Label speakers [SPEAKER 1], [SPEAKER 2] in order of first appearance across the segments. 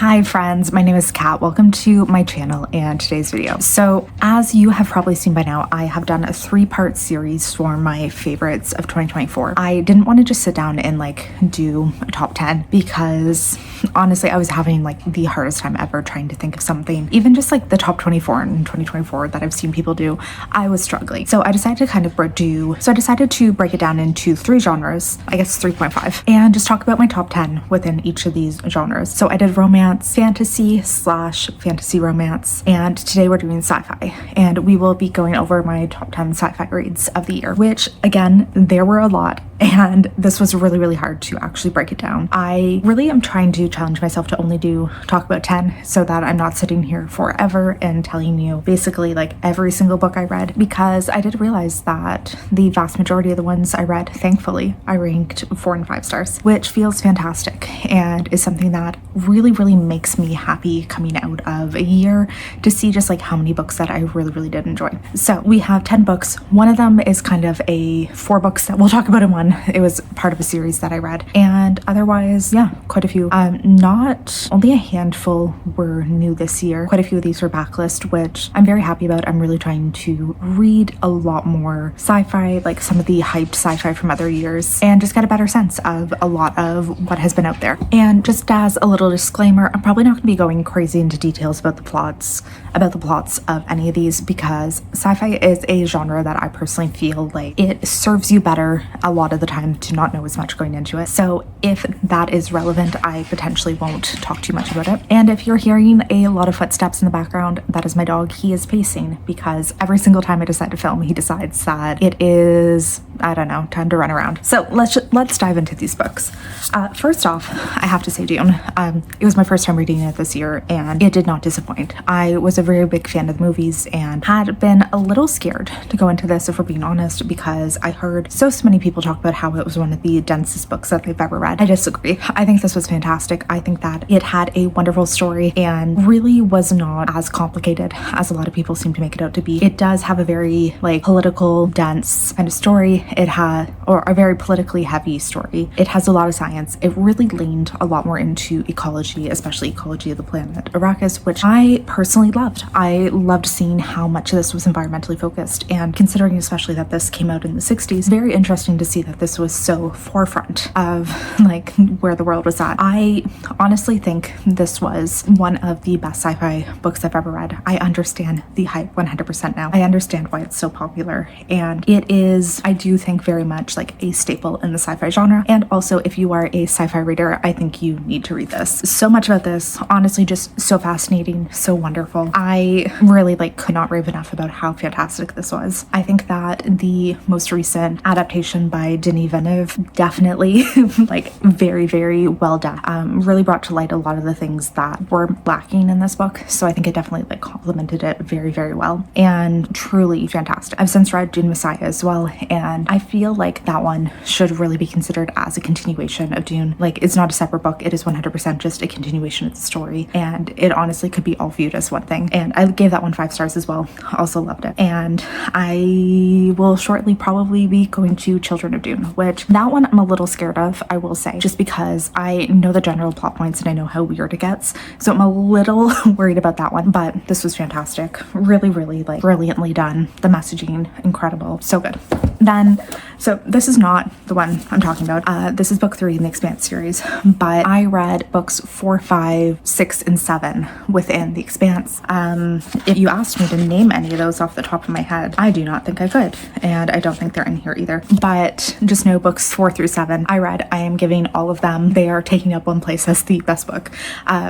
[SPEAKER 1] Hi friends, my name is Kat. Welcome to my channel and today's video. So as you have probably seen by now, I have done a 3-part series for my favorites of 2024. I didn't want to just sit down and do a top 10 because honestly I was having the hardest time ever trying to think of something. Even just the top 24 in 2024 that I've seen people do, I was struggling. So I decided to break it down into 3 genres, I guess 3.5, and just talk about my top 10 within each of these genres. So I did romance, fantasy/fantasy romance, and today we're doing sci-fi, and we will be going over my top 10 sci-fi reads of the year, which again, there were a lot, and this was really hard to actually break it down. I really am trying to challenge myself to only talk about 10 so that I'm not sitting here forever and telling you basically every single book I read, because I did realize that the vast majority of the ones I read, thankfully, I ranked 4 and 5 stars, which feels fantastic and is something that really makes me happy coming out of a year to see just how many books that I really did enjoy. So we have 10 books. One of them is kind of 4 books that we'll talk about in one. It was part of a series that I read, and otherwise, yeah, quite a few. Not only a handful were new this year. Quite a few of these were backlist, which I'm very happy about. I'm really trying to read a lot more sci-fi, some of the hyped sci-fi from other years, and just get a better sense of a lot of what has been out there. And just as a little disclaimer, I'm probably not going to be going crazy into details about the plots of any of these, because sci-fi is a genre that I personally feel it serves you better a lot of the time to not know as much going into it. So if that is relevant, I potentially won't talk too much about it. And if you're hearing a lot of footsteps in the background, that is my dog. He is pacing because every single time I decide to film, he decides that it is, I don't know, time to run around. So let's dive into these books. First off, I have to say Dune. It was my first time reading it this year, and it did not disappoint. I was a very big fan of the movies and had been a little scared to go into this, if we're being honest, because I heard so many people talk about how it was one of the densest books that they've ever read. I disagree. I think this was fantastic. I think that it had a wonderful story and really was not as complicated as a lot of people seem to make it out to be. It does have a very political, dense kind of story. Or a very politically heavy story. It has a lot of science. It really leaned a lot more into ecology, especially ecology of the planet Arrakis, which I personally loved. I loved seeing how much of this was environmentally focused, and considering especially that this came out in the 60s, very interesting to see that this was so forefront of where the world was at. I honestly think this was one of the best sci-fi books I've ever read. I understand the hype 100% now. I understand why it's so popular, and it is, I do think, very much a staple in the sci-fi genre. And also, if you are a sci-fi reader, I think you need to read this. So much about this, honestly, just so fascinating, so wonderful. I really could not rave enough about how fantastic this was. I think that the most recent adaptation by Denis Villeneuve definitely very well done. Really brought to light a lot of the things that were lacking in this book. So I think it definitely complemented it very well, and truly fantastic. I've since read Dune Messiah as well, and I feel that one should really be considered as a continuation of Dune. It's not a separate book. It is 100% just a continuation of the story, and it honestly could be all viewed as one thing. And I gave that one 5 stars as well. Also loved it. And I will shortly probably be going to Children of Dune, which that one I'm a little scared of, I will say, just because I know the general plot points and I know how weird it gets. So I'm a little worried about that one, but this was fantastic. Really brilliantly done. The messaging, incredible. So good. So this is not the one I'm talking about. This is book 3 in the Expanse series, but I read books 4, 5, 6, and 7 within the Expanse. If you asked me to name any of those off the top of my head, I do not think I could, and I don't think they're in here either. But just know books 4 through 7 I read. I am giving all of them. They are taking up one place as the best book,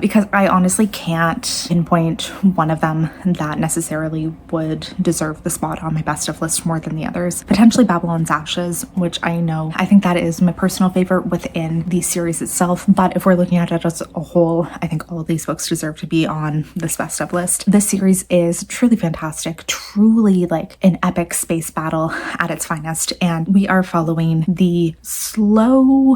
[SPEAKER 1] because I honestly can't pinpoint one of them that necessarily would deserve the spot on my best of list more than the others. Potentially Babylon's Ashes, which I think that is my personal favorite within the series itself. But if we're looking at it as a whole, I think all of these books deserve to be on this best of list. This series is truly fantastic, truly an epic space battle at its finest. And we are following the slow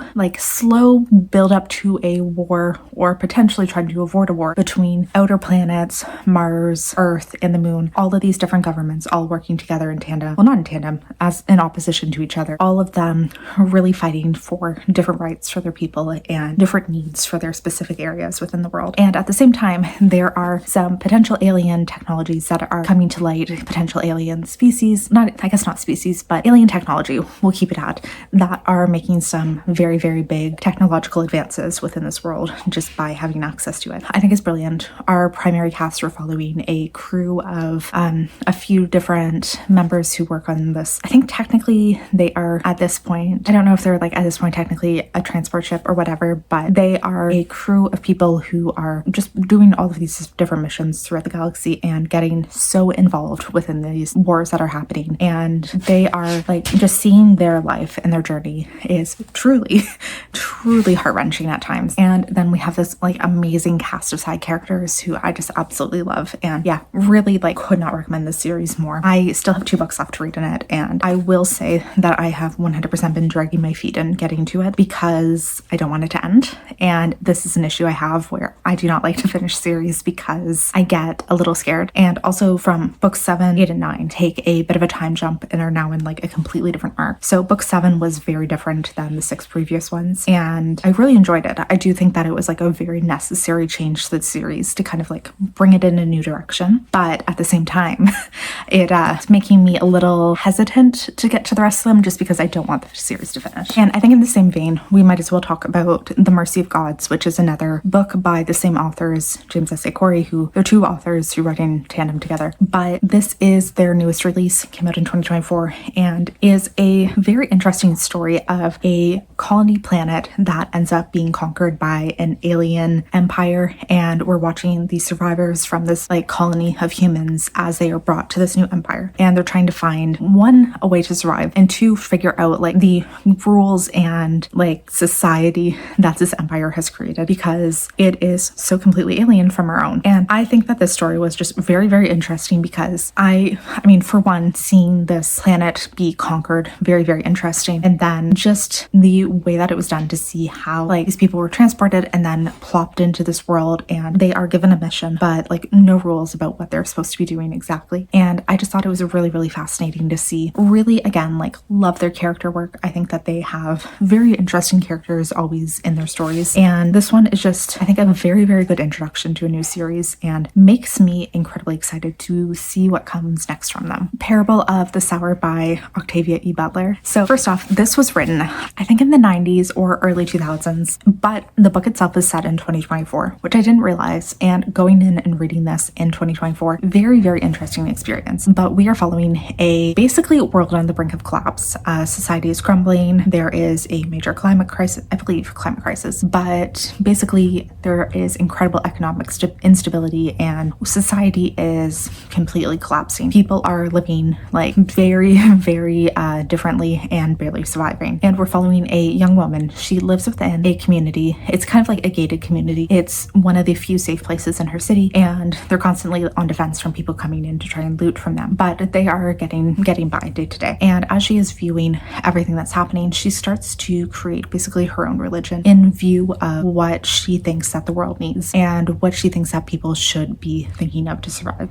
[SPEAKER 1] build up to a war, or potentially trying to avoid a war between outer planets, Mars, Earth, and the moon. All of these different governments all working together in tandem. Well, not in tandem, as in opposition to each other, all of them really fighting for different rights for their people and different needs for their specific areas within the world. And at the same time, there are some potential alien technologies that are coming to light, potential alien species, not species, but alien technology, we'll keep it at, that are making some very, very big technological advances within this world just by having access to it. I think it's brilliant. Our primary cast, we're following a crew of a few different members who work on this. I think technically they are at this point, I don't know if they're like at this point technically a transport ship or whatever, but they are a crew of people who are just doing all of these different missions throughout the galaxy and getting so involved within these wars that are happening. And they are like, just seeing their life and their journey is truly, truly heart-wrenching at times. And then we have this like amazing cast of side characters who I just absolutely love. And yeah, really like could not recommend this series more. I still have 2 books left to read in it, and I will say that I have 100% been dragging my feet in getting to it because I don't want it to end. And this is an issue I have where I do not like to finish series because I get a little scared. And also from books 7, 8, and 9 take a bit of a time jump and are now in like a completely different arc. So book 7 was very different than the 6 previous ones, and I really enjoyed it. I do think that it was like a very necessary change to the series to kind of like bring it in a new direction. But at the same time, it's making me a little hesitant to get to the rest of them just because I don't want the series to finish. And I think in the same vein, we might as well talk about The Mercy of Gods, which is another book by the same authors, James S. A. Corey, who they're 2 authors who write in tandem together. But this is their newest release, came out in 2024, and is a very interesting story of a colony planet that ends up being conquered by an alien empire. And we're watching the survivors from this like colony of humans as they are brought to this new empire. And they're trying to find 1, a way to survive, and 2, figure out like the rules and like society that this empire has created because it is so completely alien from our own. And I think that this story was just very, very interesting because I mean, for one, seeing this planet be conquered, very, very interesting. And then just the way that it was done to see how like these people were transported and then plopped into this world, and they are given a mission, but like no rules about what they're supposed to be doing exactly. And I just thought it was really, really fascinating to see. Really, again, like love their character work. I think that they have very interesting characters always in their stories. And this one is just, I think, a very, very good introduction to a new series and makes me incredibly excited to see what comes next from them. Parable of the Sower by Octavia E. Butler. So first off, this was written, I think in the 90s or early 2000s, but the book itself is set in 2024, which I didn't realize. And going in and reading this in 2024, very, very interesting experience. But we are following a basically world on the brink of collapse. Society is crumbling. There is a major climate crisis, I believe climate crisis, but basically there is incredible economic instability and society is completely collapsing. People are living like very, very differently and barely surviving. And we're following a young woman. She lives within a community. It's kind of like a gated community. It's one of the few safe places in her city, and they're constantly on defense from people coming in to try and loot from them. But they are getting by day to day. And as she is viewing everything that's happening, she starts to create basically her own religion in view of what she thinks that the world needs and what she thinks that people should be thinking of to survive.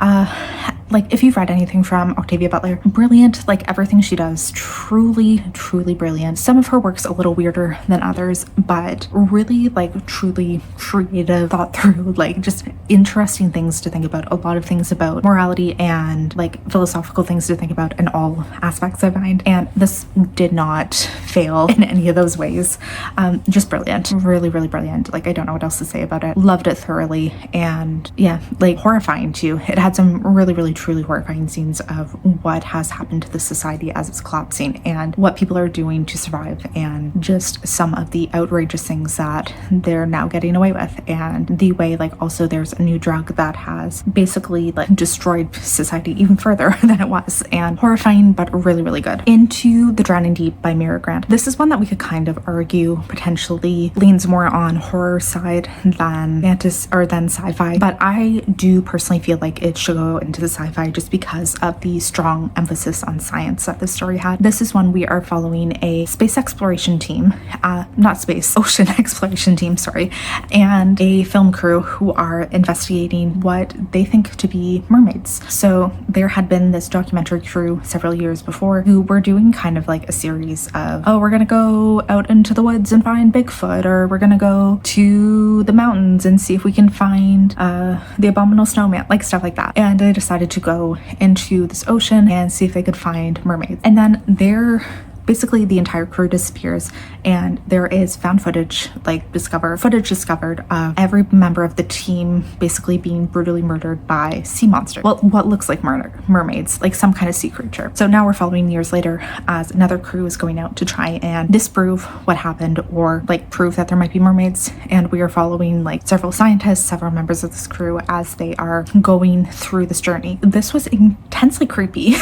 [SPEAKER 1] Like if you've read anything from Octavia Butler, brilliant. Like everything she does, truly, truly brilliant. Some of her work's a little weirder than others, but really like truly creative, thought through, like just interesting things to think about. A lot of things about morality and like philosophical things to think about in all aspects I find. And this did not fail in any of those ways. Just brilliant. Really, really brilliant. Like I don't know what else to say about it. Loved it thoroughly. And yeah, like horrifying too. It had some really, really truly horrifying scenes of what has happened to the society as it's collapsing and what people are doing to survive, and just some of the outrageous things that they're now getting away with, and the way like also there's a new drug that has basically like destroyed society even further than it was. And horrifying, but really, really good. Into the Drowning Deep by Mira Grant. This is one that we could kind of argue potentially leans more on horror side than fantasy or than sci-fi, but I do personally feel like it should go into the sci sci-fi just because of the strong emphasis on science that this story had. This is one we are following a space exploration team, ocean exploration team, sorry, and a film crew who are investigating what they think to be mermaids. So there had been this documentary crew several years before who were doing kind of like a series of, oh, we're gonna go out into the woods and find Bigfoot, or we're gonna go to the mountains and see if we can find the abominable snowman, like stuff like that. And they decided to go into this ocean and see if they could find mermaids. And then basically the entire crew disappears, and there is found footage discovered of every member of the team basically being brutally murdered by sea monsters. Well, what looks like mermaids, like some kind of sea creature. So now we're following years later as another crew is going out to try and disprove what happened, or like prove that there might be mermaids. And we are following like several scientists, several members of this crew as they are going through this journey. This was intensely creepy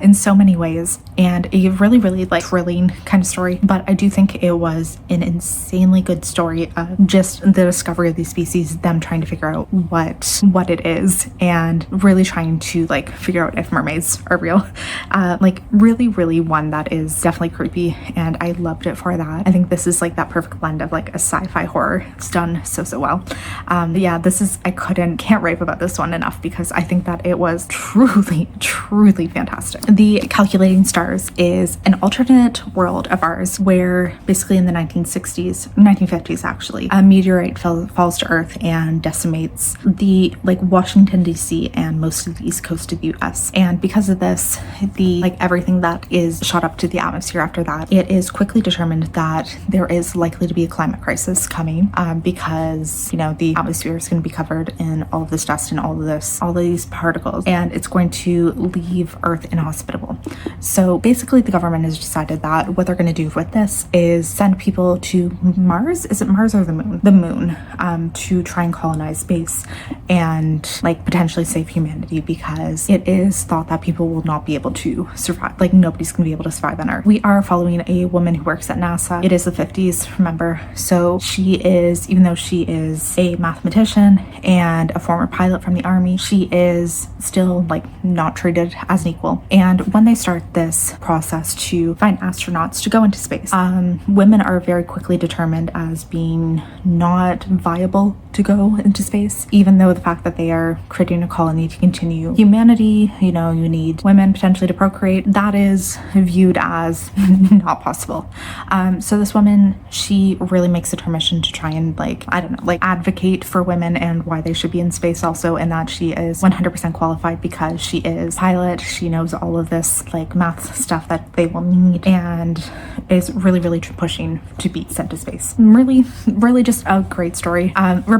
[SPEAKER 1] in so many ways, and a really like thrilling kind of story. But I do think it was an insanely good story of just the discovery of these species, them trying to figure out what it is, and really trying to like figure out if mermaids are real. Like really one that is definitely creepy, and I loved it for that. I think this is like that perfect blend of like a sci-fi horror. It's done so well. Yeah, I can't rave about this one enough because I think that it was truly fantastic. The Calculating Stars is an alternate world of ours where basically in the 1950s actually, a meteorite falls to Earth and decimates the like Washington DC and most of the east coast of the US. And because of this, everything that is shot up to the atmosphere after that, it is quickly determined that there is likely to be a climate crisis coming, because the atmosphere is going to be covered in all of this dust and all of these particles, and it's going to leave Earth inhospitable. So basically the government has decided that what they're going to do with this is send people to Mars. Is it Mars or the moon? The moon, to try and colonize space and like potentially save humanity, because it is thought that people will not be able to survive. Like nobody's going to be able to survive on Earth. We are following a woman who works at NASA. It is the 50s, remember? So even though she is a mathematician and a former pilot from the army, she is still like not treated as an equal. And when they start this process to find astronauts to go into space, women are very quickly determined as being not viable to go into space, even though the fact that they are creating a colony to continue humanity, you need women potentially to procreate, that is viewed as not possible. So this woman, she really makes it her mission to try and advocate for women and why they should be in space also, and that she is 100% qualified because she is a pilot. She knows all of this like math stuff that they will need, and is really pushing to be sent to space. Really just a great story.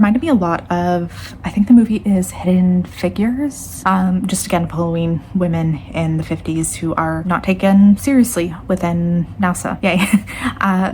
[SPEAKER 1] Reminded me a lot of, I think the movie is Hidden Figures, just again following women in the 50s who are not taken seriously within NASA. Yay.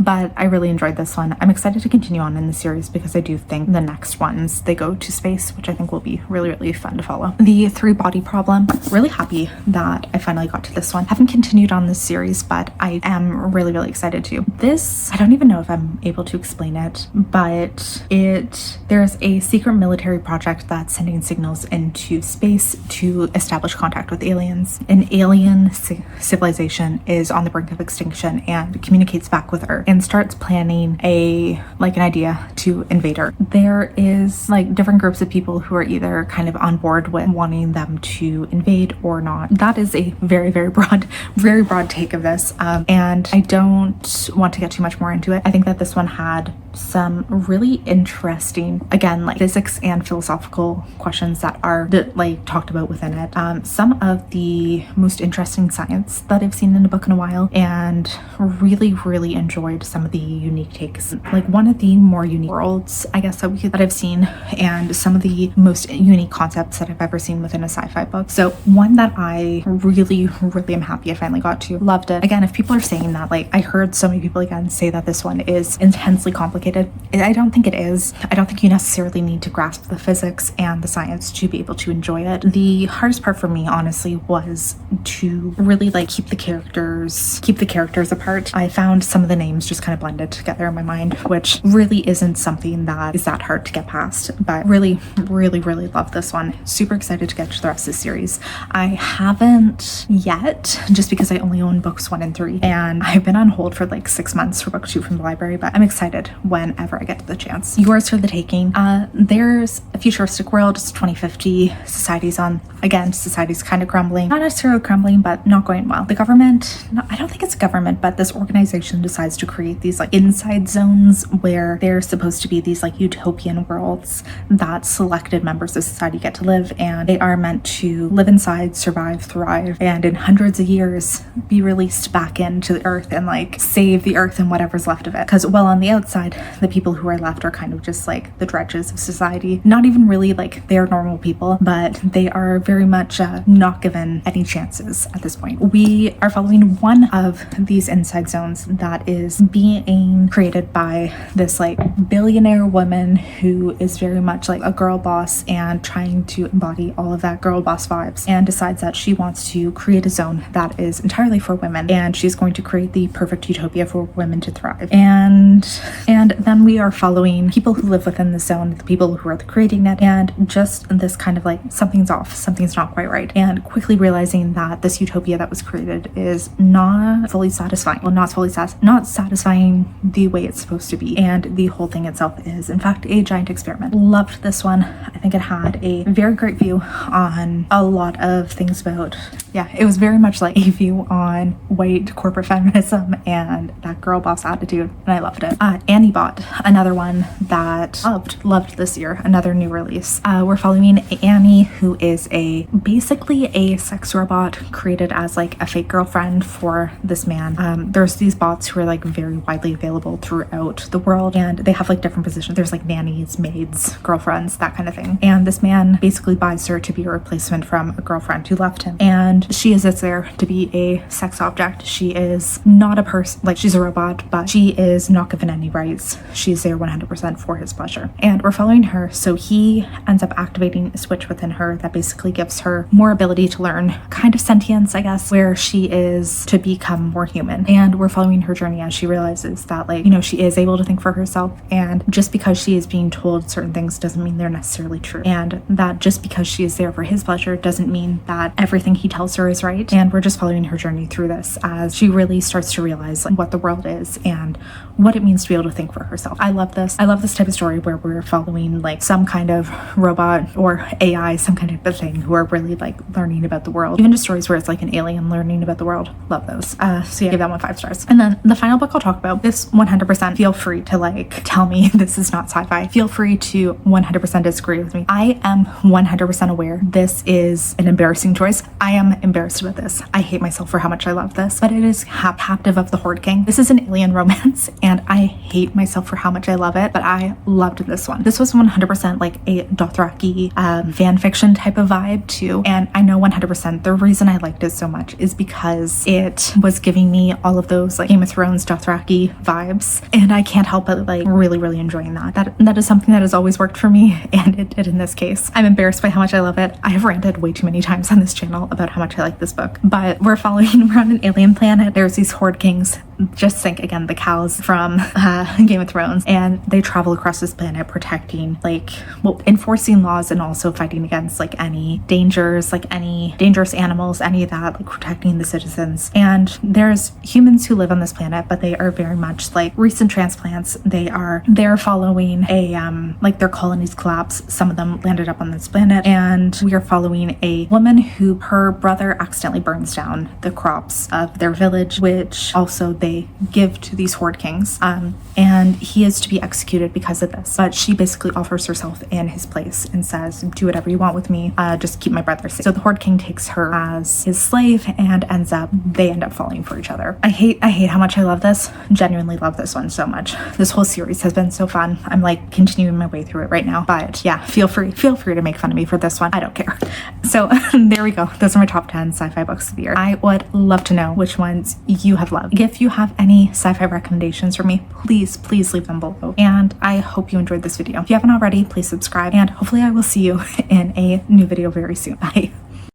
[SPEAKER 1] But I really enjoyed this one. I'm excited to continue on in the series because I do think the next ones, they go to space, which I think will be really fun to follow. The Three Body Problem, really happy that I finally got to this one. Haven't continued on this series, but I am really excited to. This, I don't even know if I'm able to explain it, but there's a secret military project that's sending signals into space to establish contact with aliens. An alien civilization is on the brink of extinction and communicates back with Earth and starts planning an idea to invade Earth. There is like different groups of people who are either kind of on board with wanting them to invade or not. That is a very broad take of this, and I don't want to get too much more into it. I think that this one had some really interesting, again, like physics and philosophical questions that are talked about within it. Some of the most interesting science that I've seen in a book in a while, and really enjoyed some of the unique takes. Like one of the more unique worlds, I guess, that I've seen, and some of the most unique concepts that I've ever seen within a sci-fi book. So one that I really am happy I finally got to. Loved it. Again, if people are saying that, like, I heard so many people again say that this one is intensely complicated. I don't think it is. I don't think you necessarily need to grasp the physics and the science to be able to enjoy it. The hardest part for me, honestly, was to really like keep the characters apart. I found some of the names just kind of blended together in my mind, which really isn't something that is that hard to get past, but really love this one. Super excited to get to the rest of the series. I haven't yet, just because I only own books 1 and 3, and I've been on hold for like 6 months for book 2 from the library, but I'm excited whenever I get the chance. Yours for the taking. There's a futuristic world. It's 2050. Society's kind of crumbling. Not necessarily crumbling, but not going well. The government, I don't think it's a government, but this organization decides to create these like inside zones where there's supposed to be these like utopian worlds that selected members of society get to live, and they are meant to live inside, survive, thrive, and in hundreds of years be released back into the earth and like save the earth and whatever's left of it. Because well, on the outside, the people who are left are kind of just like the drudges of society. Not even really like they're normal people, but they are very much not given any chances at this point. We are following one of these inside zones that is being created by this like billionaire woman who is very much like a girl boss and trying to embody all of that girl boss vibes, and decides that she wants to create a zone that is entirely for women, and she's going to create the perfect utopia for women to thrive. And then we are following people who live within the zone, the people who are creating it, and just this kind of like something's off, something's not quite right, and quickly realizing that this utopia that was created is not fully satisfying. Well, not satisfying the way it's supposed to be, and the whole thing itself is in fact a giant experiment. Loved this one. I think it had a very great view on a lot of things about, it was very much like a view on white corporate feminism and that girl boss attitude, and I loved it. Annie Bot, another one that loved this year, another new release. We're following Annie, who is basically a sex robot created as like a fake girlfriend for this man. There's these bots who are like very widely available throughout the world, and they have like different positions. There's like nannies, maids, girlfriends, that kind of thing. And this man basically buys her to be a replacement from a girlfriend who left him, and she is there to be a sex object. She is not a person, like she's a robot, but she is not given any rights. She's there 100% for his pleasure. And we're following her, so he ends up activating a switch within her that basically gives her more ability to learn, kind of sentience, I guess, where she is to become more human. And we're following her journey as she realizes that, like, she is able to think for herself, and just because she is being told certain things doesn't mean they're necessarily true, and that just because she is there for his pleasure doesn't mean that everything he tells her is right. And we're just following her journey through this as she really starts to realize like what the world is and what it means to be able to think for herself. I love this type of story where we're following like some kind of robot or AI, some kind of thing, who are really like learning about the world. Even just stories where it's like an alien learning about the world. Love those. So yeah, give that one 5 stars. And then the final book I'll talk about, this 100% feel free to like tell me this is not sci-fi. Feel free to 100% disagree with me. I am 100% aware this is an embarrassing choice. I am embarrassed about this. I hate myself for how much I love this, but it is Captive of the Horde King. This is an alien romance, and I hate myself for how much I love it, but I loved this one. This was 100% like a Dothraki fan fiction type of vibe too, and I know 100% the reason I liked it so much is because it was giving me all of those like Game of Thrones Dothraki vibes, and I can't help but like really enjoying that. That is something that has always worked for me, and it did in this case. I'm embarrassed by how much I love it. I have ranted way too many times on this channel about how much I like this book, but we're following around an alien planet. There's these Horde Kings, just think again, the cows from Game of Thrones, and they travel across this planet protecting enforcing laws and also fighting against like any dangers, like any dangerous animals, any of that, like protecting the citizens. And there's humans who live on this planet, but they are very much like recent transplants. They're following like their colonies collapse. Some of them landed up on this planet, and we are following a woman who her brother accidentally burns down the crops of their village, which also they they give to these Horde Kings, and he is to be executed because of this. But she basically offers herself in his place and says, do whatever you want with me, just keep my brother safe. So the Horde King takes her as his slave, and they end up falling for each other. I hate how much I love this. Genuinely love this one so much. This whole series has been so fun. I'm like continuing my way through it right now. But yeah, feel free to make fun of me for this one. I don't care. So there we go. Those are my top 10 sci-fi books of the year. I would love to know which ones you have loved. If you have any sci-fi recommendations for me, please leave them below. And I hope you enjoyed this video. If you haven't already, please subscribe, and hopefully I will see you in a new video very soon. Bye.